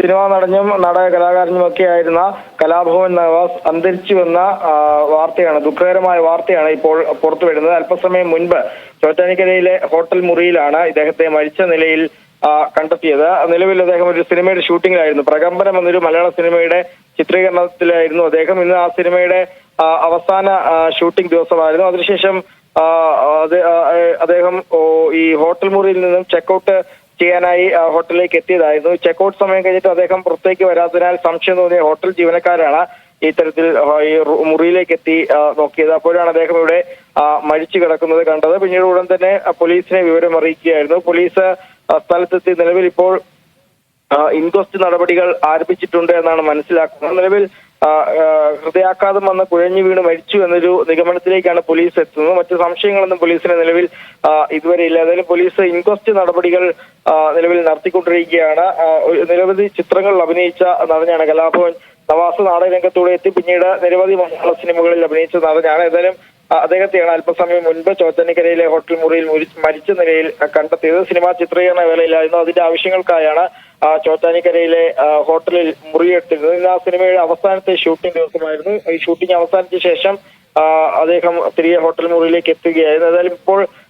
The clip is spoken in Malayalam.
സിനിമാ നടനും നാടക കലാകാരനുമൊക്കെ ആയിരുന്ന കലാഭവൻ നവാസ് അന്തരിച്ചുവെന്ന വാർത്തയാണ്, ദുഃഖകരമായ വാർത്തയാണ് ഇപ്പോൾ പുറത്തു വരുന്നത്. അല്പസമയം മുൻപ് ചോറ്റാനിക്കരയിലെ ഹോട്ടൽ മുറിയിലാണ് ഇദ്ദേഹത്തെ മരിച്ച നിലയിൽ കണ്ടെത്തിയത്. നിലവിൽ അദ്ദേഹം ഒരു സിനിമയുടെ ഷൂട്ടിങ്ങിലായിരുന്നു. പ്രകമ്പനം എന്നൊരു മലയാള സിനിമയുടെ ചിത്രീകരണത്തിലായിരുന്നു അദ്ദേഹം. ഇന്ന് ആ സിനിമയുടെ അവസാന ഷൂട്ടിംഗ് ദിവസമായിരുന്നു. അതിനുശേഷം അദ്ദേഹം ഈ ഹോട്ടൽ മുറിയിൽ നിന്നും ചെക്കൗട്ട് ചെയ്യാനായി ഹോട്ടലിലേക്ക് എത്തിയതായിരുന്നു. ചെക്കൗട്ട് സമയം കഴിഞ്ഞിട്ട് അദ്ദേഹം പുറത്തേക്ക് വരാത്തതിനാൽ സംശയം തോന്നിയ ഹോട്ടൽ ജീവനക്കാരാണ് ഇത്തരത്തിൽ ഈ മുറിയിലേക്ക് എത്തി നോക്കിയത്. അപ്പോഴാണ് അദ്ദേഹം ഇവിടെ മരിച്ചു കിടക്കുന്നത് കണ്ടത്. പിന്നീട് ഉടൻ തന്നെ പോലീസിനെ വിവരം അറിയിക്കുകയായിരുന്നു. പോലീസ് സ്ഥലത്തെത്തി നിലവിൽ ഇപ്പോൾ ഇൻക്വസ്റ്റ് നടപടികൾ ആരംഭിച്ചിട്ടുണ്ട് എന്നാണ് മനസ്സിലാക്കുന്നത്. നിലവിൽ ഹൃദയാഘാതം വന്ന് കുഴഞ്ഞു വീണ് മരിച്ചു എന്നൊരു നിഗമനത്തിലേക്കാണ് പോലീസ് എത്തുന്നത്. മറ്റു സംശയങ്ങളൊന്നും പോലീസിന് നിലവിൽ ഇതുവരെ ഇല്ല. ഏതായാലും പോലീസ് ഇൻക്വസ്റ്റ് നടപടികൾ നിലവിൽ നടത്തിക്കൊണ്ടിരിക്കുകയാണ്. നിരവധി ചിത്രങ്ങളിൽ അഭിനയിച്ച നടനാണ് കലാഭവൻ നവാസ്. നാടക രംഗത്തൂടെ എത്തി പിന്നീട് നിരവധി മലയാള സിനിമകളിൽ അഭിനയിച്ച നടനാണ്. ഏതായാലും അദ്ദേഹത്തെയാണ് അല്പസമയം മുൻപ് ചോറ്റാനിക്കരയിലെ ഹോട്ടൽ മുറിയിൽ മരിച്ച നിലയിൽ കണ്ടെത്തിയത്. സിനിമാ ചിത്രീകരണ വേളയിലായിരുന്നു. അതിന്റെ ആവശ്യങ്ങൾക്കായാണ് ചോറ്റാനിക്കരയിലെ ഹോട്ടലിൽ മുറിയെടുത്തിരുന്നത്. ഇന്ന് ആ സിനിമയുടെ അവസാനത്തെ ഷൂട്ടിംഗ് ദിവസമായിരുന്നു. ഈ ഷൂട്ടിംഗ് അവസാനിച്ച ശേഷം അദ്ദേഹം തിരികെ ഹോട്ടൽ മുറിയിലേക്ക് എത്തുകയായിരുന്നു. ഏതായാലും ഇപ്പോൾ